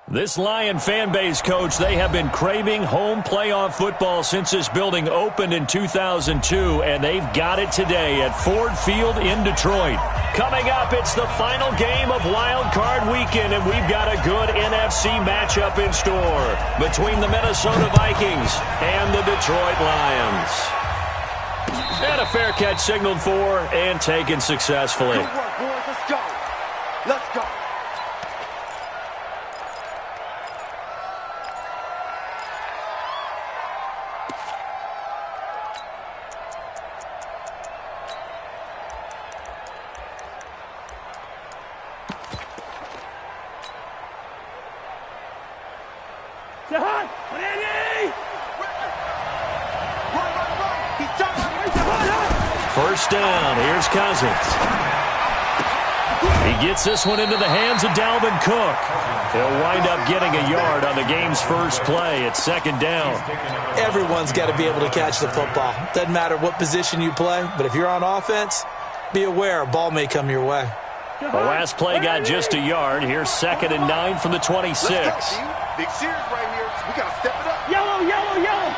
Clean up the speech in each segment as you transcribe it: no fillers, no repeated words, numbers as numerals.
This Lion fan base, Coach, they have been craving home playoff football since this building opened in 2002, and they've got it today at Ford Field in Detroit. Coming up, it's the final game of Wildcard Weekend, and we've got a good NFC matchup in store between the Minnesota Vikings and the Detroit Lions. And a fair catch signaled for and taken successfully. Good work, boys. Let's go. Let's go. First down, here's Cousins. He gets this one into the hands of Dalvin Cook. He'll wind up getting a yard on the game's first play. It's second down. Everyone's got to be able to catch the football. Doesn't matter what position you play, but if you're on offense, be aware a ball may come your way. The last play got just a yard. Here's 2nd and 9 from the 26. Big series right here. We got to step it up. Yellow, yellow, yellow.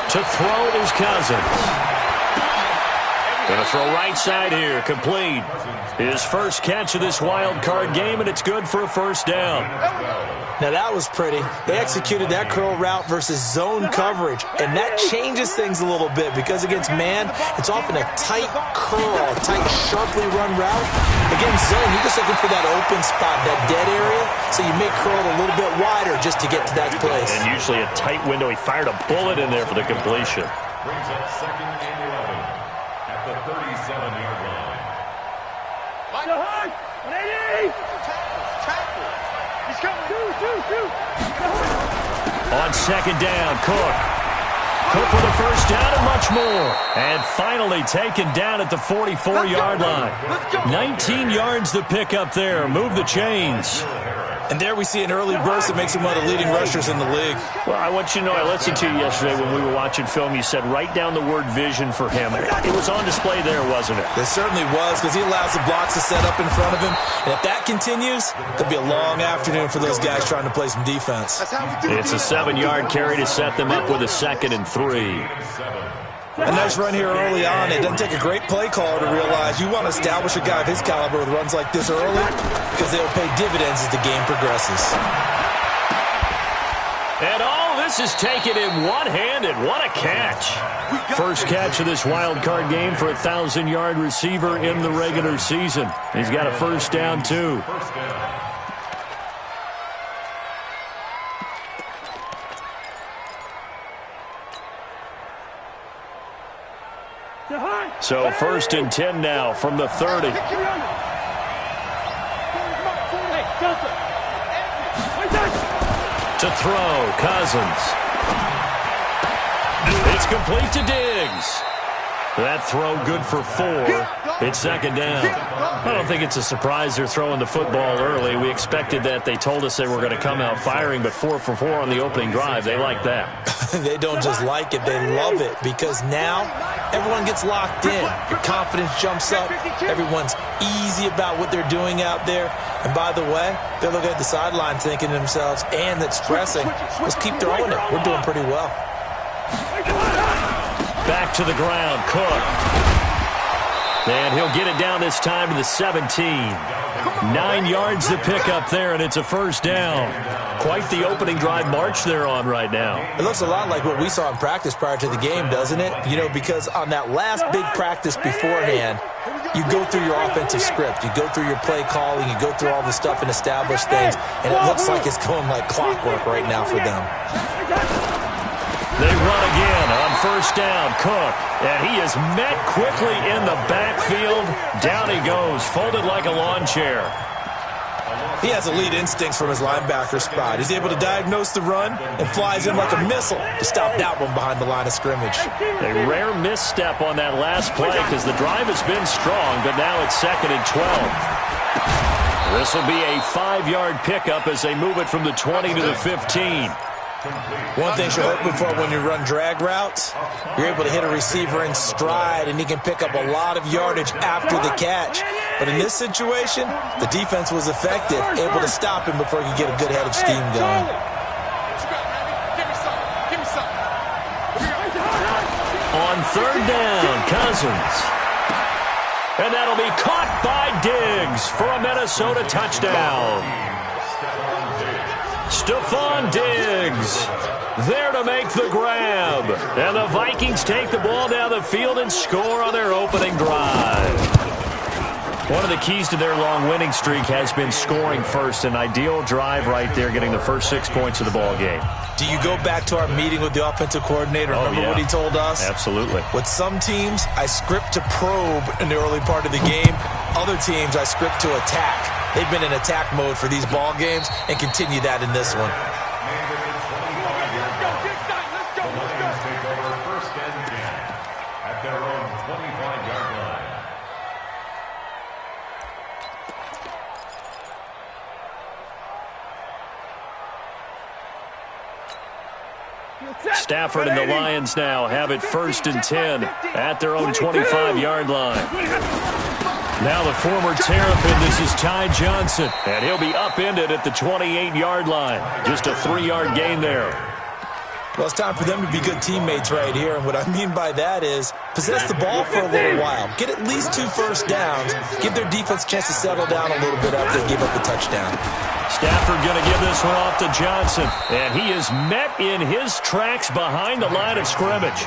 To throw is Cousins. Going to throw right side here, complete. His first catch of this wild card game, and it's good for a first down. Now that was pretty. They executed that curl route versus zone coverage, and that changes things a little bit because against man, it's often a tight curl, a tight, sharply run route. Against zone, you're just looking for that open spot, that dead area, so you may curl it a little bit wider just to get to that place. And usually a tight window. He fired a bullet in there for the completion. Brings up 2nd and 11 at the 37-yard line. He's coming. On 2nd down, Cook. Cook with a first down and much more. And finally taken down at the 44-yard line. 19 yards to pick up there. Move the chains. And there we see an early burst that makes him one of the leading rushers in the league. Well, I want you to know, I listened to you yesterday when we were watching film. You said write down the word vision for him. It was on display there, wasn't it? It certainly was, because he allows the blocks to set up in front of him. And if that continues, it'll be a long afternoon for those guys trying to play some defense. It's a 7-yard carry to set them up with a 2nd and 3. A nice run here early on. It doesn't take a great play caller to realize you want to establish a guy of his caliber with runs like this early because they'll pay dividends as the game progresses. And all this is taken in one-handed. What a catch. First catch of this wild card game for a 1,000-yard receiver in the regular season. He's got a first down, too. So 1st and 10 now from the 30. To throw, Cousins. It's complete to Diggs. That throw good for 4. It's 2nd down. I don't think it's a surprise they're throwing the football early. We expected that. They told us they were going to come out firing, but 4 for 4 on the opening drive. They like that. They don't just like it, they love it, because now everyone gets locked in. Your confidence jumps up. Everyone's easy about what they're doing out there. And by the way, they're looking at the sideline thinking to themselves and expressing, let's keep throwing it. We're doing pretty well. Back to the ground, Cook. And he'll get it down this time to the 17. 9 yards to pick up there, and it's a first down. Quite the opening drive march they're on right now. It looks a lot like what we saw in practice prior to the game, doesn't it? You know, because on that last big practice beforehand, you go through your offensive script. You go through your play calling. You go through all the stuff and establish things. And it looks like it's going like clockwork right now for them. They run again on first down, Cook. And he is met quickly in the backfield. Down he goes, folded like a lawn chair. He has elite instincts from his linebacker spot. He's able to diagnose the run and flies in like a missile to stop that one behind the line of scrimmage. A rare misstep on that last play because the drive has been strong, but now it's 2nd and 12. This will be a 5-yard pickup as they move it from the 20 to the 15. One thing you're hoping for when you run drag routes, you're able to hit a receiver in stride, and he can pick up a lot of yardage after the catch. But in this situation, the defense was effective, able to stop him before he could get a good head of steam going. On third down, Cousins. And that'll be caught by Diggs for a Minnesota touchdown. Stephon Diggs there to make the grab. And the Vikings take the ball down the field and score on their opening drive. One of the keys to their long winning streak has been scoring first. An ideal drive right there, getting the first 6 points of the ball game. Do you go back to our meeting with the offensive coordinator? Remember what he told us? Absolutely. With some teams, I script to probe in the early part of the game. Other teams, I script to attack. They've been in attack mode for these ball games and continue that in this one. Stafford and the Lions now have it 1st and 10 at their own 25-yard line. Now the former Terrapin, this is Ty Johnson, and he'll be upended at the 28-yard line. Just a 3-yard gain there. Well, it's time for them to be good teammates right here, and what I mean by that is possess the ball for a little while. Get at least 2 first downs. Give their defense a chance to settle down a little bit after they give up the touchdown. Stafford going to give this one off to Johnson, and he is met in his tracks behind the line of scrimmage.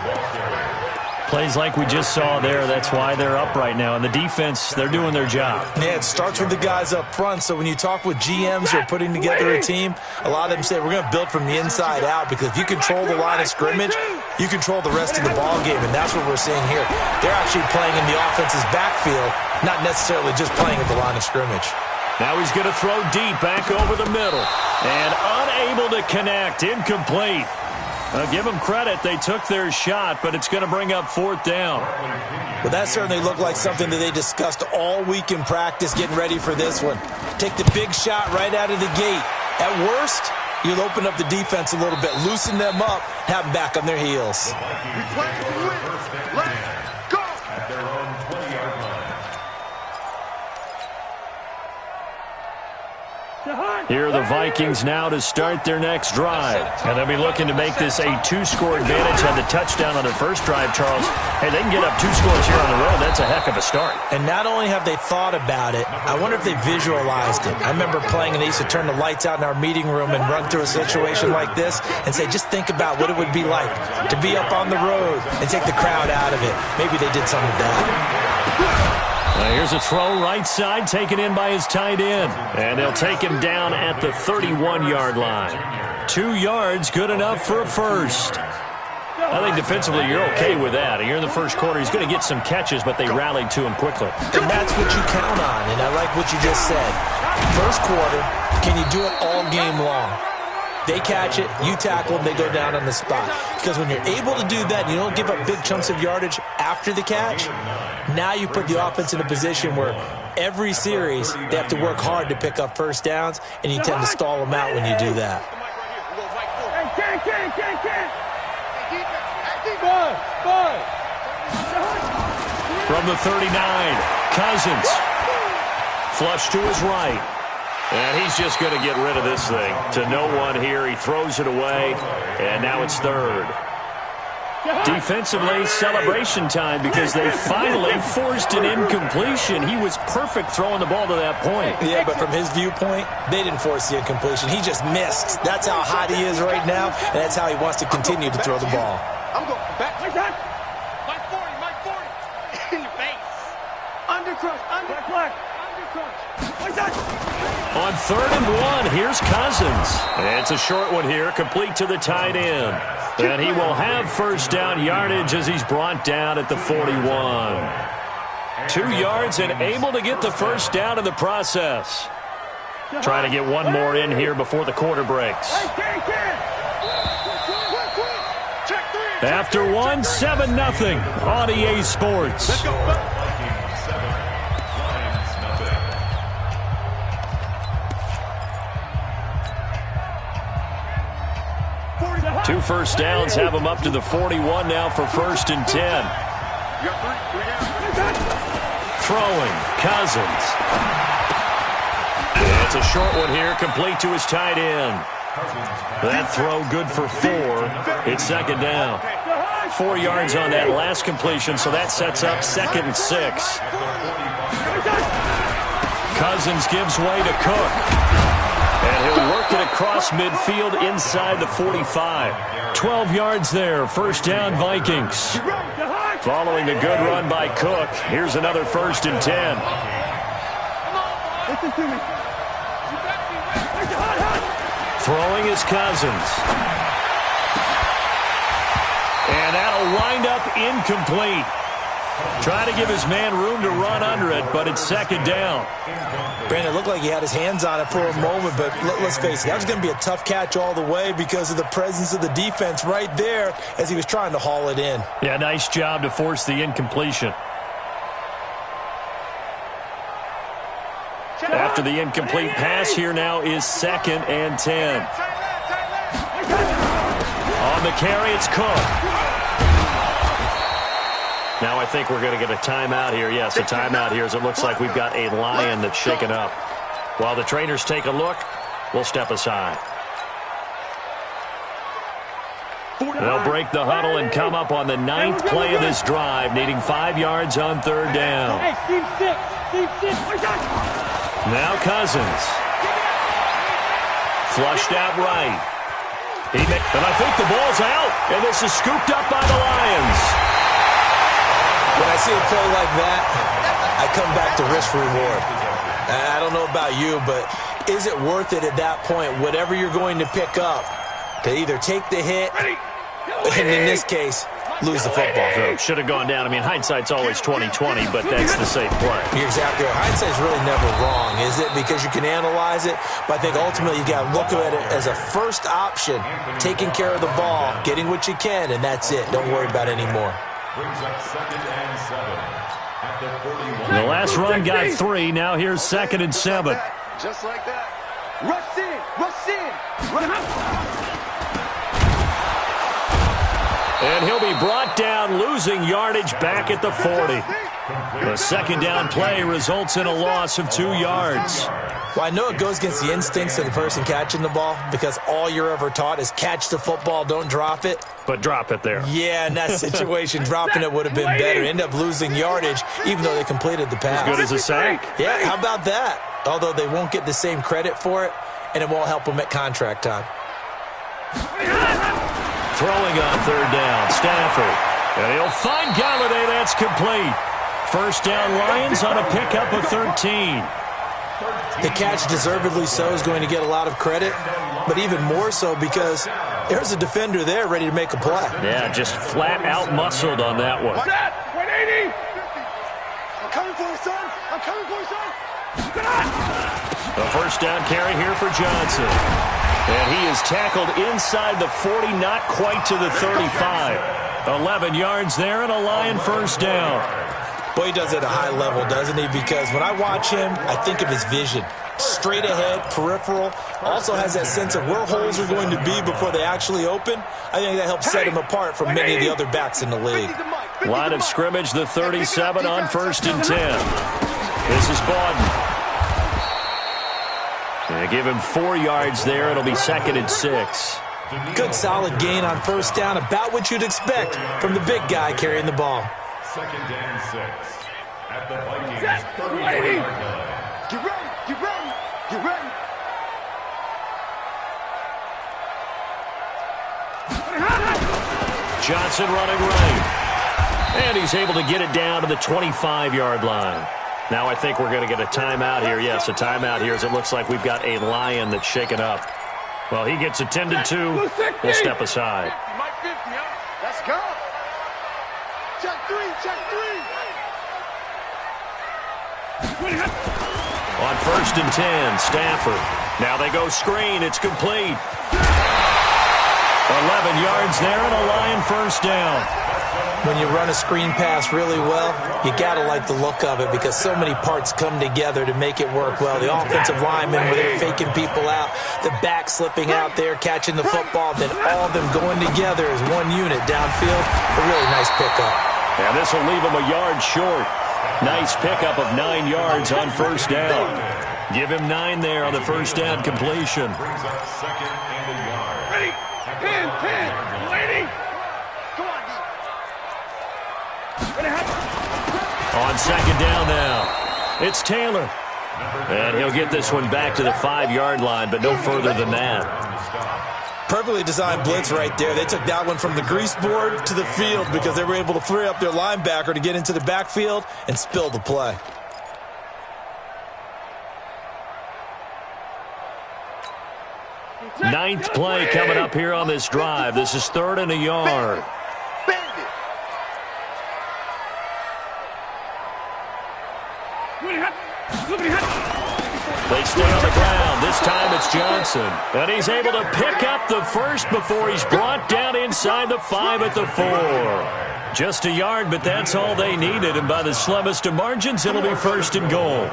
Plays like we just saw there. That's why they're up right now. And the defense, they're doing their job. Yeah, it starts with the guys up front. So when you talk with GMs who are putting together a team, a lot of them say we're going to build from the inside out, because if you control the line of scrimmage, you control the rest of the ball game, and that's what we're seeing here. They're actually playing in the offense's backfield, not necessarily just playing at the line of scrimmage. Now he's going to throw deep back over the middle. And unable to connect. Incomplete. Give them credit. They took their shot, but it's going to bring up 4th down. Well, that certainly looked like something that they discussed all week in practice, getting ready for this one. Take the big shot right out of the gate. At worst, you'll open up the defense a little bit, loosen them up, have them back on their heels. Here are the Vikings now to start their next drive. And they'll be looking to make this a 2-score advantage. Had the touchdown on their first drive, Charles. Hey, they can get up 2 scores here on the road. That's a heck of a start. And not only have they thought about it, I wonder if they visualized it. I remember playing, and they used to turn the lights out in our meeting room and run through a situation like this and say, just think about what it would be like to be up on the road and take the crowd out of it. Maybe they did some of that. Here's a throw right side, taken in by his tight end. And they'll take him down at the 31-yard line. 2 yards, good enough for a first. I think defensively you're okay with that. Here in the first quarter, he's going to get some catches, but they rallied to him quickly. And that's what you count on, and I like what you just said. First quarter, can you do it all game long? They catch it, you tackle them, they go down on the spot. Because when you're able to do that, you don't give up big chunks of yardage after the catch, now you put the offense in a position where every series they have to work hard to pick up first downs, and you tend to stall them out when you do that. From the 39, Cousins. Flush to his right. And he's just going to get rid of this thing. To no one here. He throws it away. And now it's 3rd. Defensively, celebration time, because they finally forced an incompletion. He was perfect throwing the ball to that point. Yeah, but from his viewpoint, they didn't force the incompletion. He just missed. That's how hot he is right now, and that's how he wants to continue to throw the ball. I'm going back. Mike 40. In your face. Undercrush. On 3rd and 1, here's Cousins. It's a short one here, complete to the tight end. And he will have first down yardage as he's brought down at the 41. 2 yards and able to get the first down in the process. Trying to get one more in here before the quarter breaks. After 1, 7-0 on EA Sports. Two first downs have him up to the 41 now for 1st and 10. Throwing. Cousins. And it's a short one here, complete to his tight end. That throw good for 4. It's second down. 4 yards on that last completion, so that sets up 2nd and 6. Cousins gives way to Cook. And he'll work it across midfield inside the 45. 12 yards there, first down Vikings. Following the good run by Cook, here's another 1st and 10. Throwing is Cousins. And that'll wind up incomplete. Trying to give his man room to run under it, but it's second down. Brandon, it looked like he had his hands on it for a moment, but let's face it, that was going to be a tough catch all the way because of the presence of the defense right there as he was trying to haul it in. Yeah, nice job to force the incompletion. After the incomplete pass, here now is 2nd and 10. On the carry, it's Cook. Now I think we're going to get a timeout here. Yes, a timeout here as it looks like we've got a Lion that's shaken up. While the trainers take a look, we'll step aside. They'll break the huddle and come up on the 9th play of this drive, needing 5 yards on 3rd down. Now Cousins. Flushed out right. And I think the ball's out, and this is scooped up by the Lions. When I see a play like that, I come back to risk reward. I don't know about you, but is it worth it at that point, whatever you're going to pick up, to either take the hit, and in this case, lose the football? So should have gone down. I mean, hindsight's always 20/20, but that's the safe play. You're exactly right. Hindsight's really never wrong, is it? Because you can analyze it, but I think ultimately you got to look at it as a first option, taking care of the ball, getting what you can, and that's it. Don't worry about it anymore. The last run got 3. Now here's 2nd and 7. Just like that. Rush in. Run out. And he'll be brought down, losing yardage back at the 40. The second down play results in a loss of 2 yards. Well, I know it goes against the instincts of the person catching the ball because all you're ever taught is catch the football, don't drop it. But drop it there. Yeah, in that situation, dropping it would have been better. End up losing yardage, even though they completed the pass. As good as a sack. Yeah, how about that? Although they won't get the same credit for it, and it won't help them at contract time. Throwing on 3rd down, Stafford. And he'll find Galladay. That's complete. First down Lions on a pickup of 13. The catch, deservedly so, is going to get a lot of credit, but even more so because there's a defender there ready to make a play. Yeah, just flat out muscled on that one. 180. I'm coming for you, son. I'm coming for you, son. The first down carry here for Johnson. And he is tackled inside the 40, not quite to the 35. 11 yards there and a Lion first down. Boy, he does it at a high level, doesn't he? Because when I watch him, I think of his vision. Straight ahead, peripheral. Also has that sense of where holes are going to be before they actually open. I think that helps set him apart from many of the other backs in the league. Line of scrimmage, the 37 on 1st and 10. This is Bawden. They give him 4 yards there. It'll be 2nd and 6. Good solid gain on first down, about what you'd expect from the big guy carrying the ball. 2nd and 6 at the Vikings 30-yard line. Get ready. Get ready. Get ready. Johnson running right. And he's able to get it down to the 25-yard line. Now I think we're going to get a timeout here. Yes, a timeout here as it looks like we've got a Lion that's shaken up. Well, he gets attended to. We'll step aside. Mike 50, huh? Let's go. Check 3. Check 3. On 1st and 10, Stafford. Now they go screen. It's complete. 11 yards there and a Lion first down. When you run a screen pass really well, you got to like the look of it because so many parts come together to make it work well. The offensive linemen, where they're faking people out, the back slipping out there, catching the football, then all of them going together as one unit downfield. A really nice pickup. And this will leave him a yard short. Nice pickup of 9 yards on first down. Give him 9 there on the first down completion. Brings up second and a yard. Ready? 10, waiting. Come on, On second down now, it's Taylor. And he'll get this one back to the 5-yard line, but no further than that. Perfectly designed blitz right there. They took that one from the grease board to the field because they were able to free up their linebacker to get into the backfield and spill the play. Ninth play coming up here on this drive. This is 3rd and a yard. They stay on the ground. This time it's Johnson. And he's able to pick up the first before he's brought down inside the 5 at the 4. Just a yard, but that's all they needed. And by the slimmest of margins, it'll be 1st and goal.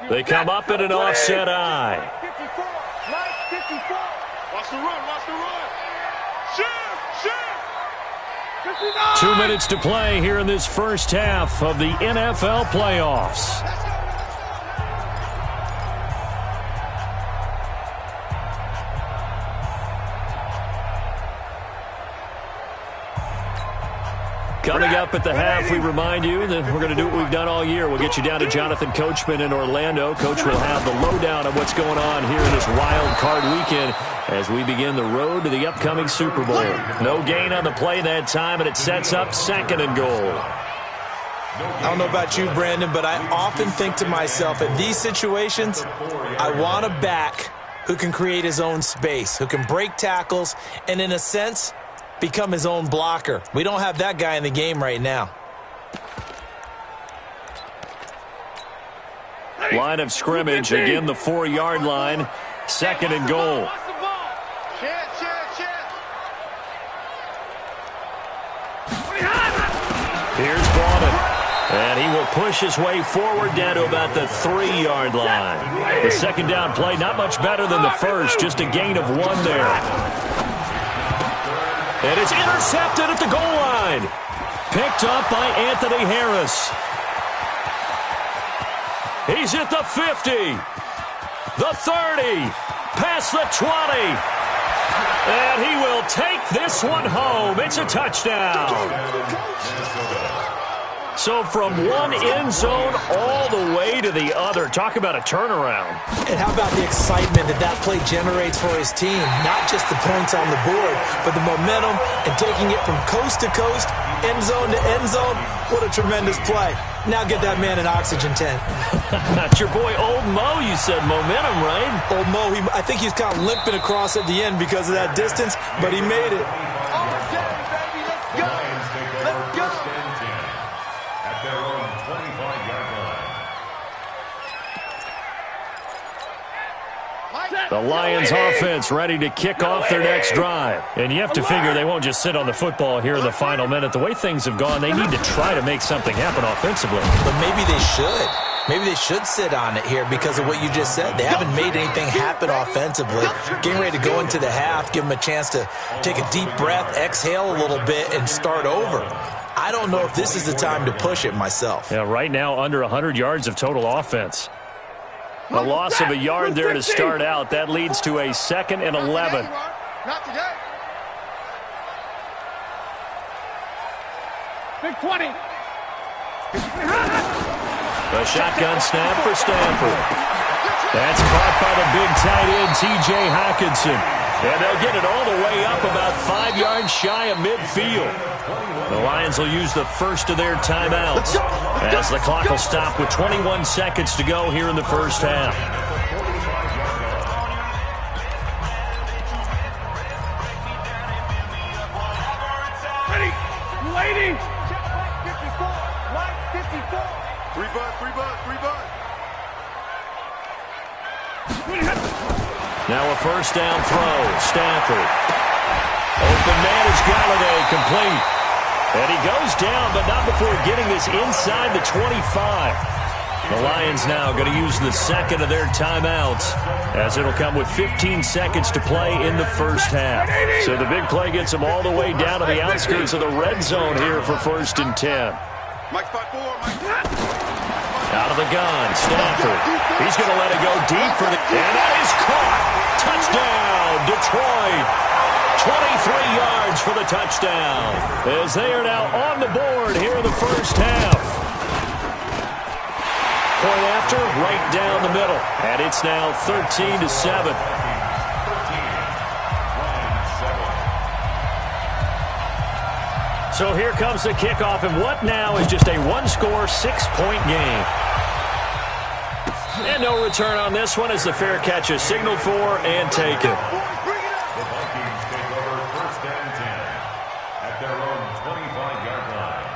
They come up in an offset eye. 54, line 54. Watch the run, watch the run. Shift. 59. 2 minutes to play here in this first half of the NFL playoffs. Coming up at the half, we remind you that we're going to do what we've done all year. We'll get you down to Jonathan Coachman in Orlando. Coach will have the lowdown of what's going on here in this wild card weekend as we begin the road to the upcoming Super Bowl. No gain on the play that time, and it sets up 2nd and goal. I don't know about you, Brandon, but I often think to myself, in these situations, I want a back who can create his own space, who can break tackles, and in a sense, become his own blocker. We don't have that guy in the game right now. Line of scrimmage, again the 4-yard line, 2nd and goal. Here's Bowman, and he will push his way forward down to about the 3-yard line. The second down play, not much better than the first, just a gain of 1 there. And it's intercepted at the goal line. Picked up by Anthony Harris. He's at the 50, the 30, past the 20. And he will take this one home. It's a touchdown. So from one end zone all the way to the other. Talk about a turnaround. And how about the excitement that play generates for his team? Not just the points on the board, but the momentum and taking it from coast to coast, end zone to end zone. What a tremendous play. Now get that man an oxygen tent. That's your boy Old Mo. You said momentum, right? Old Mo, I think he's kind of limping across at the end because of that distance, but he made it. The Lions offense ready to kick off their next drive. And you have to figure they won't just sit on the football here in the final minute. The way things have gone, they need to try to make something happen offensively. But maybe they should. Maybe they should sit on it here because of what you just said. They haven't made anything happen offensively. Getting ready to go into the half, give them a chance to take a deep breath, exhale a little bit, and start over. I don't know if this is the time to push it myself. Yeah, right now under 100 yards of total offense. A loss of a yard there to start out. That leads to a 2nd and 11. Not today. Big 20. A shotgun snap for Stanford. That's caught by the big tight end, T.J. Hockenson. And they'll get it all the way up about 5 yards shy of midfield. The Lions will use the first of their timeouts as the clock will stop with 21 seconds to go here in the first half. Ready. Waiting. Line 54. 3 bud. Now a first down throw. Stanford. Open man is Galladay, complete. And he goes down, but not before getting this inside the 25. The Lions now going to use the second of their timeouts, as it'll come with 15 seconds to play in the first half. So the big play gets them all the way down to the outskirts of the red zone here for 1st and 10. Out of the gun, Stafford. He's going to let it go deep for the... And that is caught. Touchdown, Detroit. 23 yards for the touchdown, as they are now on the board here in the first half. Point after, right down the middle. And it's now 13-7. So here comes the kickoff, and what now is just a one-score, 6-point game. And no return on this one as the fair catch is signaled for and taken. The Vikings take over 1st and 10 at their own 25-yard line.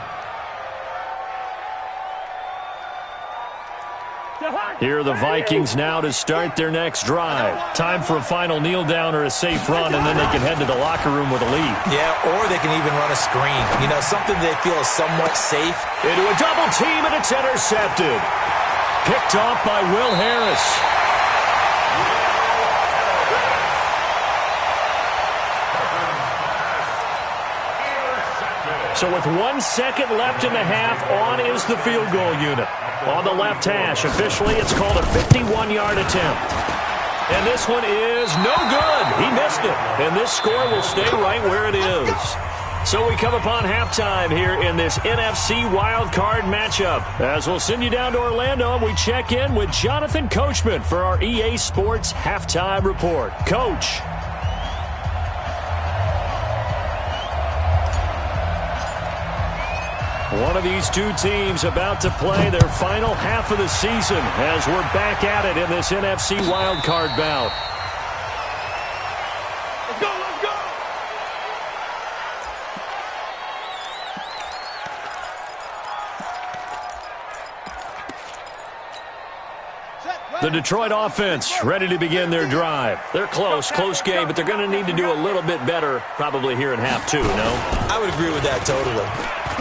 Here are the Vikings now to start their next drive. Time for a final kneel down or a safe run, and then they can head to the locker room with a lead. Yeah, or they can even run a screen. You know, something they feel is somewhat safe. Into a double team, and it's intercepted. Picked off by Will Harris. So with 1 second left in the half, on is the field goal unit. On the left hash, officially it's called a 51-yard attempt. And this one is no good. He missed it. And this score will stay right where it is. So we come upon halftime here in this NFC Wildcard matchup. As we'll send you down to Orlando, we check in with Jonathan Coachman for our EA Sports Halftime Report. Coach. One of these two teams about to play their final half of the season as we're back at it in this NFC wildcard bout. Let's go, let's go! The Detroit offense ready to begin their drive. They're close game, but they're going to need to do a little bit better probably here in half two, no? I would agree with that totally.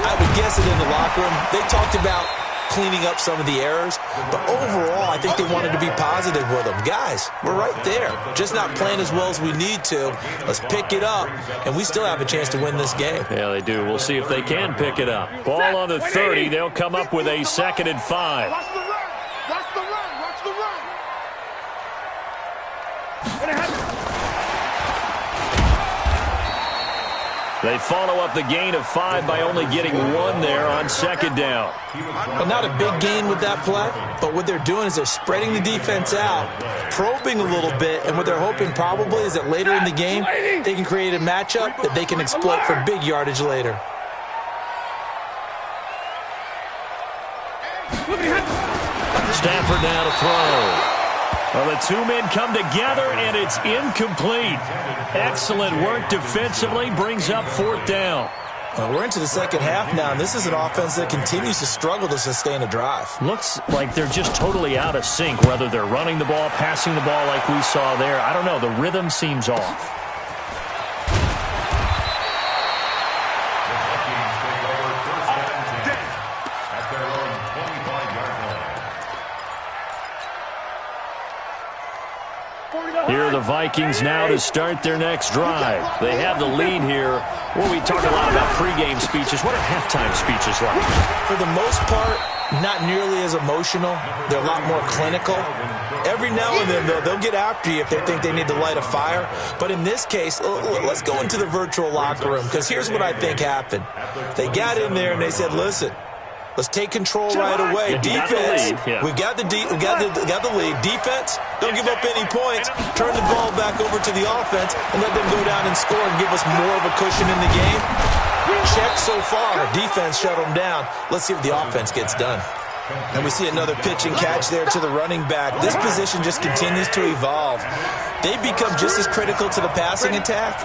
I would guess it in the locker room. They talked about cleaning up some of the errors, but overall, I think they wanted to be positive with them. Guys, we're right there. Just not playing as well as we need to. Let's pick it up, and we still have a chance to win this game. Yeah, they do. We'll see if they can pick it up. Ball on the 30. They'll come up with a 2nd and 5. Watch the run! Watch the run! Watch the run! They follow up the gain of 5 by only getting 1 there on 2nd down. Well, not a big gain with that play, but what they're doing is they're spreading the defense out, probing a little bit, and what they're hoping probably is that later in the game, they can create a matchup that they can exploit for big yardage later. Stafford now to throw. Well, the two men come together, and it's incomplete. Excellent work defensively, brings up 4th down. Well, we're into the second half now, and this is an offense that continues to struggle to sustain a drive. Looks like they're just totally out of sync, whether they're running the ball, passing the ball like we saw there. I don't know. The rhythm seems off. Here are the Vikings now to start their next drive. They have the lead here. Well, we talk a lot about pregame speeches. What are halftime speeches like? For the most part, not nearly as emotional. They're a lot more clinical. Every now and then, though, they'll get after you if they think they need to light a fire. But in this case, let's go into the virtual locker room, because here's what I think happened. They got in there and they said, listen, let's take control right away. Defense, we got the lead. Defense, don't give up any points. Turn the ball back over to the offense and let them go down and score and give us more of a cushion in the game. Check so far. Defense shut them down. Let's see if the offense gets done. And we see another pitch and catch there to the running back. This position just continues to evolve. They become just as critical to the passing attack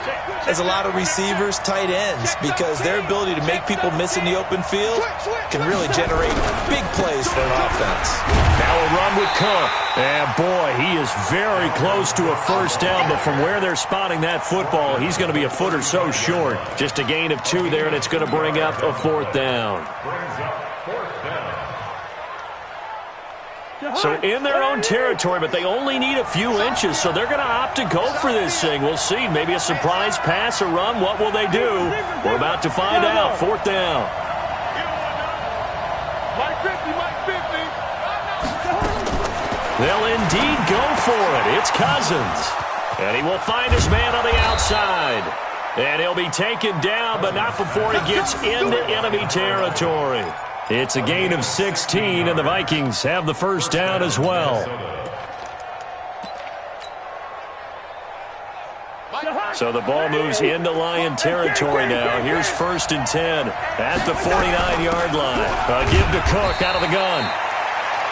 as a lot of receivers, tight ends, because their ability to make people miss in the open field can really generate big plays for an offense. Now a run with Cook. And boy, he is very close to a first down, but from where they're spotting that football, he's going to be a foot or so short. Just a gain of 2 there, and it's going to bring up a 4th down. So in their own territory, but they only need a few inches, so they're going to opt to go for this thing. We'll see. Maybe a surprise pass, a run. What will they do? We're about to find out. 4th down. They'll indeed go for it. It's Cousins. And he will find his man on the outside. And he'll be taken down, but not before he gets into enemy territory. It's a gain of 16, and the Vikings have the first down as well. So the ball moves into Lion territory now. Here's 1st and 10 at the 49-yard line. Give to Cook out of the gun.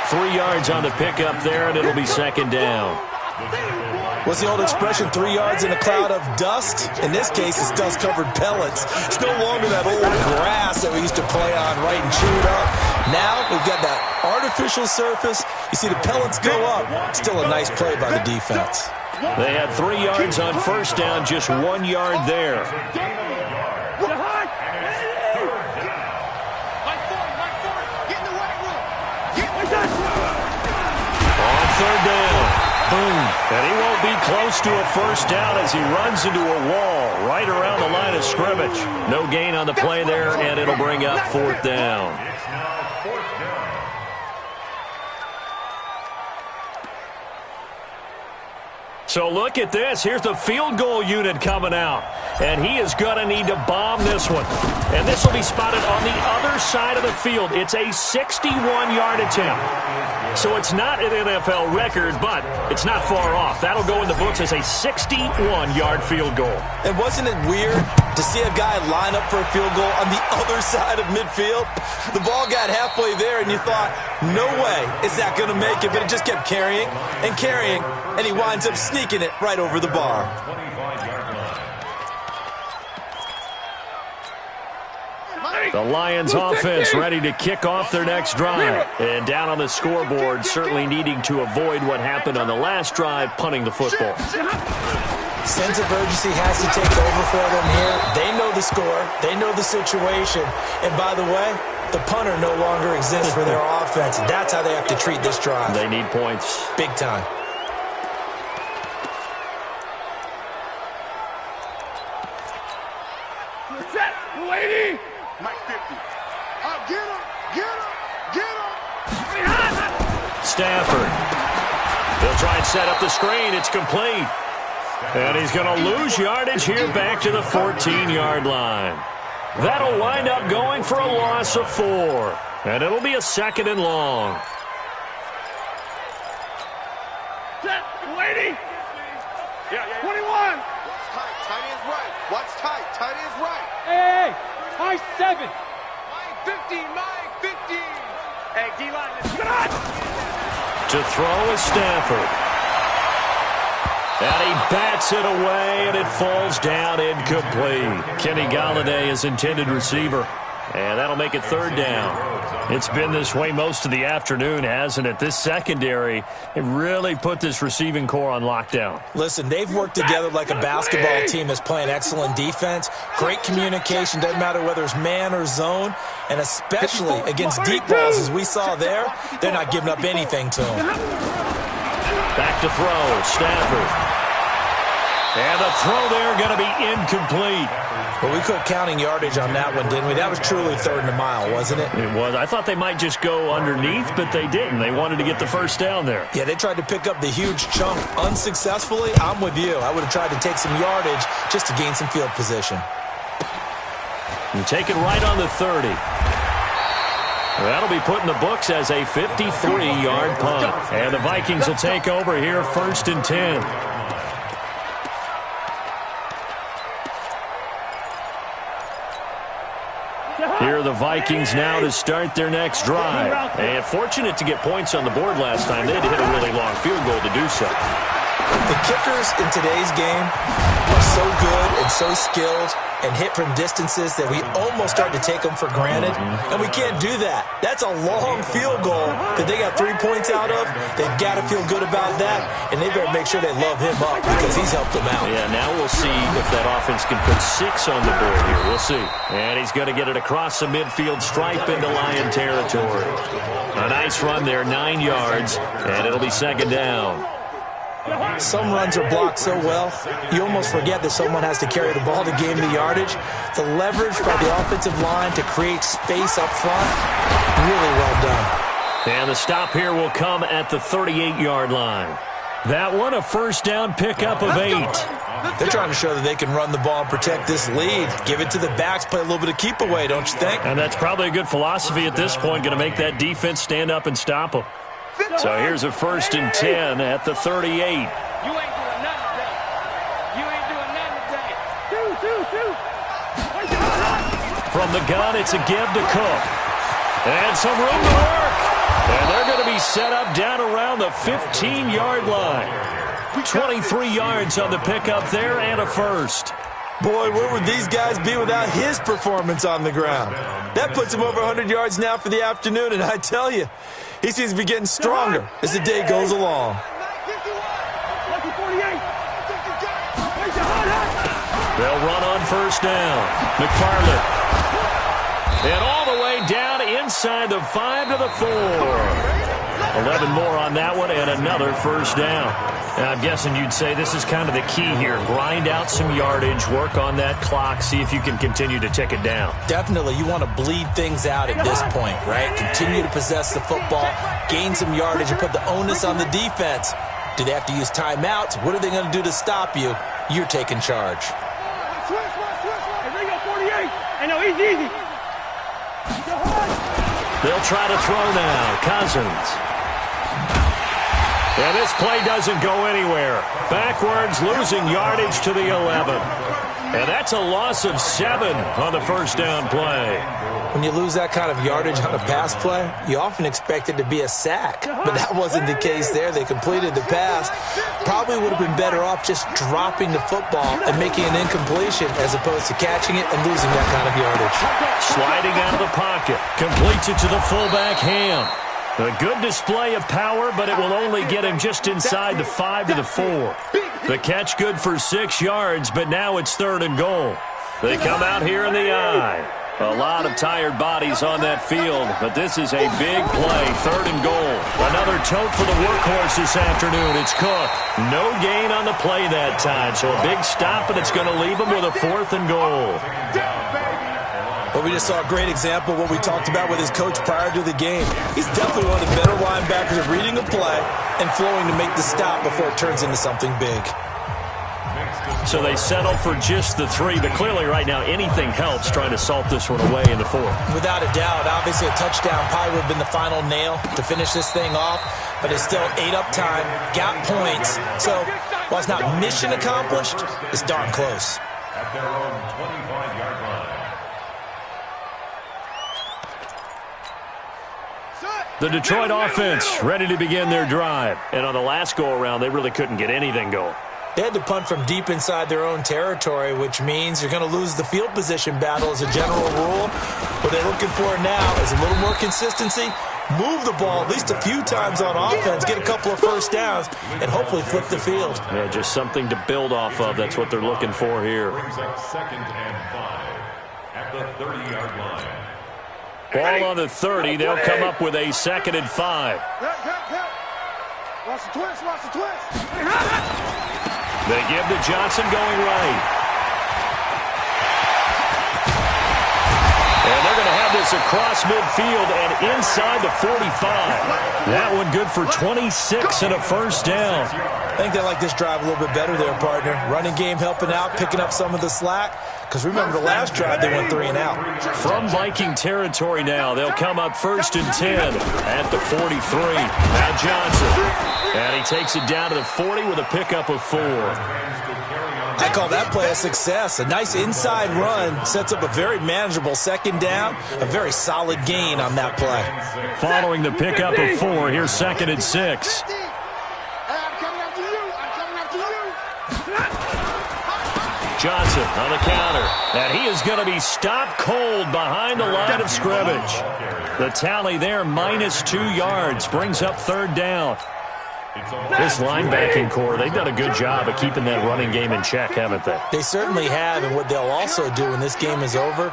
3 yards on the pickup there, and it'll be 2nd down. What's the old expression, 3 yards in a cloud of dust? In this case, it's dust-covered pellets. It's no longer that old grass that we used to play on, right, and chew it up. Now we've got that artificial surface. You see the pellets go up. Still a nice play by the defense. They had 3 yards on 1st down, just 1 yard there. On 3rd down. Boom. And he won't be close to a first down as he runs into a wall right around the line of scrimmage. No gain on the play there, and it'll bring up 4th down. It's now 4th down. So look at this. Here's the field goal unit coming out. And he is going to need to bomb this one. And this will be spotted on the other side of the field. It's a 61-yard attempt. So it's not an NFL record, but it's not far off. That'll go in the books as a 61-yard field goal. And wasn't it weird to see a guy line up for a field goal on the other side of midfield? The ball got halfway there, and you thought, no way is that going to make it. But it just kept carrying and carrying, and he winds up sneaking it right over the bar. 25-yard line. The Lions offense ready to kick off their next drive. And down on the scoreboard, certainly needing to avoid what happened on the last drive, punting the football. Sense of urgency has to take over for them here. They know the score. They know the situation. And by the way, the punter no longer exists for their offense. That's how they have to treat this drive. They need points. Big time. Lady! Mike 50. Get him! Get him! Get him! Stafford. They'll try and set up the screen. It's complete. And he's going to lose yardage here back to the 14-yard line. That'll wind up going for a loss of 4. And it'll be a 2nd and long. Set! Lady! Yeah. 21! Tight end's right. Watch tight. Tight end's right. Hey, high 7. Mike 50. Mike 50. Hey, D-line. To throw is Stafford. And he bats it away, and it falls down incomplete. Kenny Golladay is intended receiver. And that'll make it 3rd down. It's been this way most of the afternoon, hasn't it? This secondary, it really put this receiving core on lockdown. Listen, they've worked together like a basketball team that's playing excellent defense. Great communication, doesn't matter whether it's man or zone. And especially against deep balls, as we saw there, they're not giving up anything to them. Back to throw, Stafford. And the throw there going to be incomplete. Well, we quit counting yardage on that one, didn't we? That was truly 3rd and a mile, wasn't it? It was. I thought they might just go underneath, but they didn't. They wanted to get the first down there. Yeah, they tried to pick up the huge chunk unsuccessfully. I'm with you. I would have tried to take some yardage just to gain some field position. And take it right on the 30. That'll be put in the books as a 53-yard punt. And the Vikings will take over here 1st and 10. Here are the Vikings now to start their next drive. And fortunate to get points on the board last time. They had to hit a really long field goal to do so. The kickers in today's game are so good and so skilled and hit from distances that we almost start to take them for granted, and we can't do that. That's a long field goal that they got 3 points out of. They've got to feel good about that, and they better make sure they love him up because he's helped them out. Yeah, now we'll see if that offense can put 6 on the board here. We'll see. And he's going to get it across the midfield stripe into Lion territory. A nice run there, 9 yards, and it'll be second down. Some runs are blocked so well, you almost forget that someone has to carry the ball to gain the yardage. The leverage by the offensive line to create space up front, really well done. And the stop here will come at the 38-yard line. That one, a first down pickup of 8. They're trying to show that they can run the ball and protect this lead. Give it to the backs, play a little bit of keep away, don't you think? And that's probably a good philosophy at this point, going to make that defense stand up and stop them. So here's a 1st and 10 at the 38. You ain't doing nothing today. You ain't doing nothing today. From the gun, it's a give to Cook. And some room to work. And they're going to be set up down around the 15-yard line. 23 yards on the pickup there and a first. Boy, where would these guys be without his performance on the ground? That puts him over 100 yards now for the afternoon, and I tell you, he seems to be getting stronger as the day goes along. They'll run on first down. McFarland. And all the way down inside the 5 to the 4. 11 more on that one and another first down. And I'm guessing you'd say this is kind of the key here. Grind out some yardage, work on that clock, see if you can continue to tick it down. Definitely. You want to bleed things out at this point, right? Continue to possess the football, gain some yardage, and put the onus on the defense. Do they have to use timeouts? What are they going to do to stop you? You're taking charge. They'll try to throw now. Cousins. And this play doesn't go anywhere. Backwards, losing yardage to the 11. And that's a loss of 7 on the first down play. When you lose that kind of yardage on a pass play, you often expect it to be a sack. But that wasn't the case there. They completed the pass. Probably would have been better off just dropping the football and making an incompletion as opposed to catching it and losing that kind of yardage. Sliding out of the pocket. Completes it to the fullback, Ham. A good display of power, but it will only get him just inside the 5 to the 4. The catch good for 6 yards, but now it's 3rd and goal. They come out here in the eye. A lot of tired bodies on that field, but this is a big play, 3rd and goal. Another tote for the workhorse this afternoon. It's Cook. No gain on the play that time, so a big stop, and it's going to leave him with a 4th and goal. Well, we just saw a great example of what we talked about with his coach prior to the game. He's definitely one of the better linebackers at reading a play and flowing to make the stop before it turns into something big. So they settle for just the 3, but clearly right now anything helps trying to salt this one away in the 4th. Without a doubt, obviously a touchdown probably would have been the final nail to finish this thing off, but it's still ate up time, got points. So while it's not mission accomplished, it's darn close. At their own 25-yard line. The Detroit offense ready to begin their drive. And on the last go-around, they really couldn't get anything going. They had to punt from deep inside their own territory, which means you're going to lose the field position battle as a general rule. What they're looking for now is a little more consistency, move the ball at least a few times on offense, get a couple of first downs, and hopefully flip the field. Yeah, just something to build off of. That's what they're looking for here. Brings up 2nd and 5 at the 30-yard line. Ball on the 30. They'll come up with a 2nd and 5. Watch the twist, watch the twist. They give to Johnson going right. And they're going to have this across midfield and inside the 45. That one good for 26 and a first down. I think they like this drive a little bit better there, partner. Running game helping out, picking up some of the slack. Because remember the last drive, they went 3 and out. From Viking territory now, they'll come up 1st and 10 at the 43. Now Johnson. And he takes it down to the 40 with a pickup of 4. I call that play a success. A nice inside run sets up a very manageable 2nd down. A very solid gain on that play. Following the pickup of 4, here's 2nd and 6. Johnson on the counter. And he is going to be stopped cold behind the line of scrimmage. The tally there, -2 yards, brings up 3rd down. This linebacking core, they've done a good job of keeping that running game in check, haven't they? They certainly have, and what they'll also do when this game is over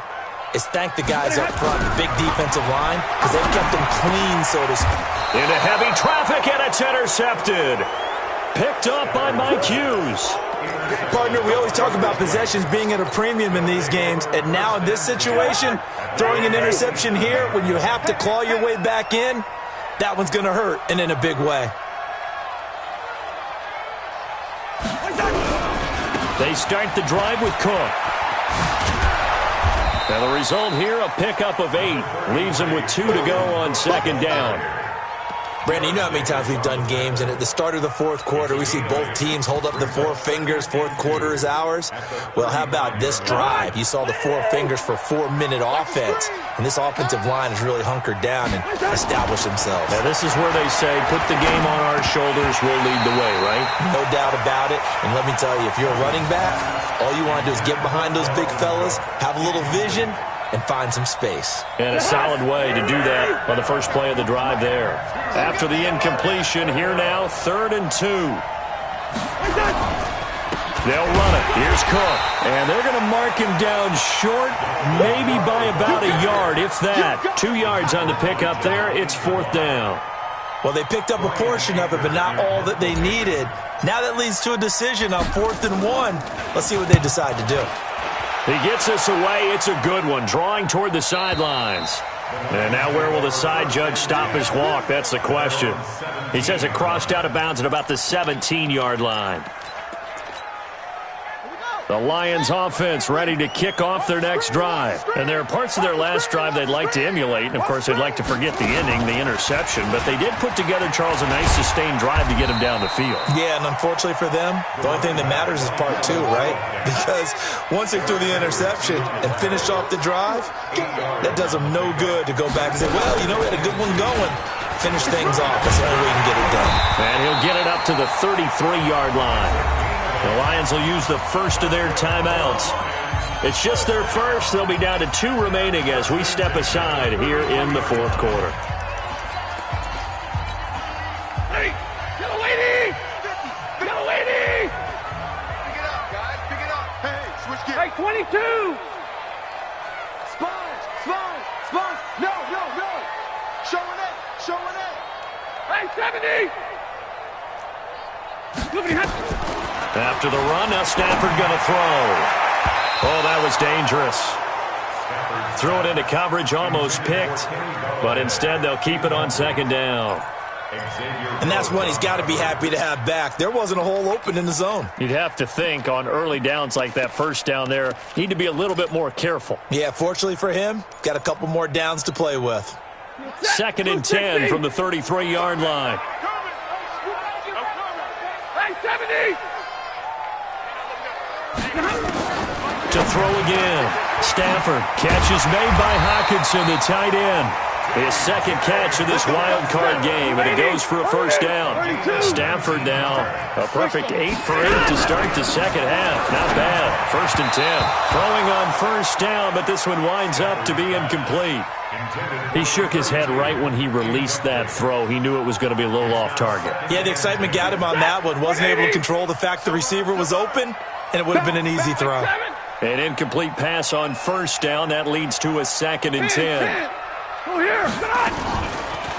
is thank the guys up front, the big defensive line, because they've kept them clean, so to speak. Into heavy traffic, and it's intercepted. Picked up by Mike Hughes. Partner, we always talk about possessions being at a premium in these games, and now in this situation, throwing an interception here when you have to claw your way back in, that one's going to hurt, and in a big way. They start the drive with Cook. And the result here, a pickup of 8. Leaves them with 2 to go on 2nd down. Brandon, you know how many times we've done games, and at the start of the 4th quarter, we see both teams hold up the 4 fingers, 4th quarter is ours. Well, how about this drive? You saw the 4 fingers for 4-minute offense, and this offensive line has really hunkered down and established themselves. Now, this is where they say, put the game on our shoulders, we'll lead the way, right? No doubt about it, and let me tell you, if you're a running back, all you want to do is get behind those big fellas, have a little vision, and find some space. And a solid way to do that on the first play of the drive there. After the incompletion, here now, 3rd and 2. They'll run it. Here's Cook. And they're going to mark him down short, maybe by about a yard, if that. 2 yards on the pickup there. It's 4th down. Well, they picked up a portion of it, but not all that they needed. Now that leads to a decision on 4th and 1. Let's see what they decide to do. He gets us away. It's a good one, drawing toward the sidelines. And now where will the side judge stop his walk? That's the question. He says it crossed out of bounds at about the 17-yard line. The Lions offense ready to kick off their next drive. And there are parts of their last drive they'd like to emulate. And, of course, they'd like to forget the ending, the interception. But they did put together, Charles, a nice sustained drive to get him down the field. Yeah, and unfortunately for them, the only thing that matters is part 2, right? Because once they threw the interception and finished off the drive, that does them no good to go back and say, well, you know, we had a good one going. Finish things off. That's the only way you can get it done. And he'll get it up to the 33-yard line. The Lions will use the first of their timeouts. It's just their first. They'll be down to 2 remaining as we step aside here in the 4th quarter. Hey, get a lady! Get a lady! Pick it up, guys. Pick it up. Hey, switch gears. Hey, 22! Sponge! No! Showing it! Hey, 70! After the run, now Stafford going to throw. Oh, that was dangerous. Threw it into coverage, almost picked. But instead, they'll keep it on 2nd down. And that's one he's got to be happy to have back. There wasn't a hole open in the zone. You'd have to think on early downs like that first down there, need to be a little bit more careful. Yeah, fortunately for him, got a couple more downs to play with. 2nd and 10 from the 33-yard line. Hey, 70! To throw again. Stafford. Catch is made by Hockenson, the tight end. His 2nd catch of this wild card game, and it goes for a first down. Stafford now, a perfect 8 for 8 to start the 2nd half. Not bad. 1st and 10. Throwing on first down, but this one winds up to be incomplete. He shook his head right when he released that throw. He knew it was going to be a little off target. Yeah, the excitement got him on that one. Wasn't able to control the fact the receiver was open, and it would have been an easy throw. An incomplete pass on first down. That leads to a 2nd and 10. Oh, here.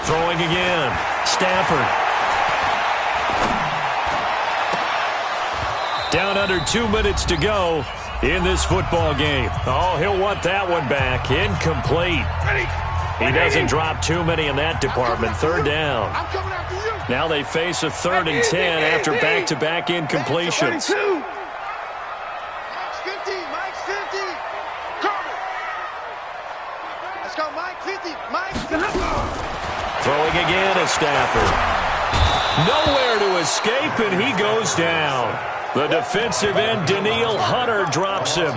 Throwing again. Stafford. Down under 2 minutes to go in this football game. Oh, he'll want that one back. Incomplete. He doesn't drop too many in that department. 3rd down. Now they face a 3rd and 10 after back-to-back incompletions. Mike's 50. Carter. Let's go, Mike 50. Mike 50. Throwing again at Stafford. Nowhere to escape, and he goes down. The defensive end, Danielle Hunter, drops him.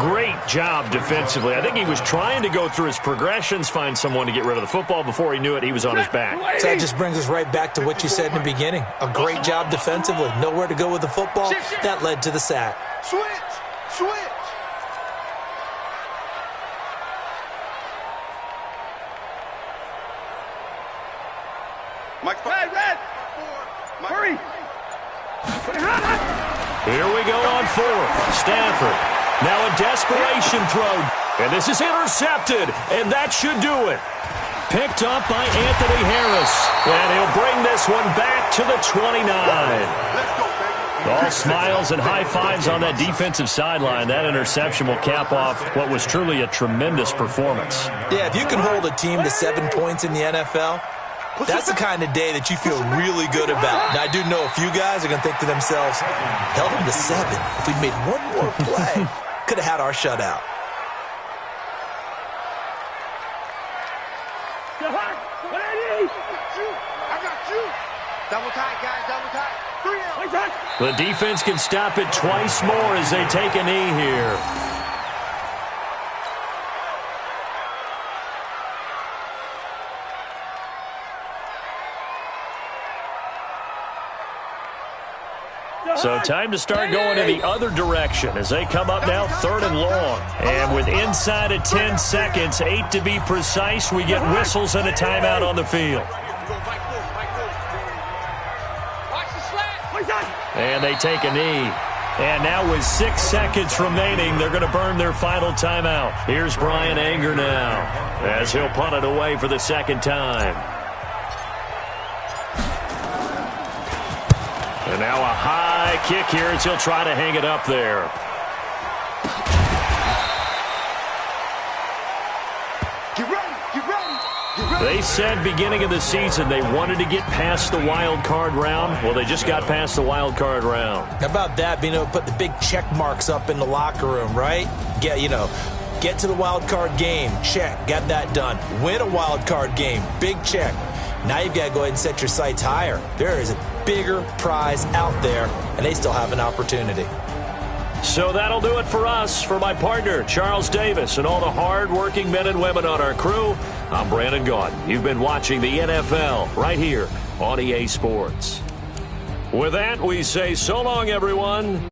Great job defensively. I think he was trying to go through his progressions, find someone to get rid of the football. Before he knew it, he was on his back. So that just brings us right back to what you said in the beginning. A great job defensively. Nowhere to go with the football. That led to the sack. Switch. Switch. Mike, red. Hurry. Here we go on fourth. Stafford. Now a desperation throw. And this is intercepted. And that should do it. Picked up by Anthony Harris. And he'll bring this one back to the 29. All smiles and high fives on that defensive sideline. That interception will cap off what was truly a tremendous performance. Yeah, if you can hold a team to 7 points in the NFL, that's the kind of day that you feel really good about. Now, I do know a few guys are going to think to themselves, held them to 7. If we'd made one more play, could have had our shutout. I got you. Double tight, guys, double tight. 3 The defense can stop it twice more as they take a knee here. So time to start going in the other direction as they come up now 3rd and long. And with inside of 10 seconds, 8 to be precise, we get whistles and a timeout on the field. And they take a knee. And now with 6 seconds remaining, they're going to burn their final timeout. Here's Brian Anger now as he'll punt it away for the second time. And now a high kick here as he'll try to hang it up there. Get ready, get ready, get ready. They said beginning of the season they wanted to get past the wild card round. Well, they just got past the wild card round. How about that, being able to put the big check marks up in the locker room, right? Get to the wild card game, check, got that done. Win a wild card game, big check. Now you've got to go ahead and set your sights higher. There is a bigger prize out there, and they still have an opportunity. So that'll do it for us. For my partner, Charles Davis, and all the hard-working men and women on our crew, I'm Brandon Gaudin. You've been watching the NFL right here on EA Sports. With that, we say so long, everyone.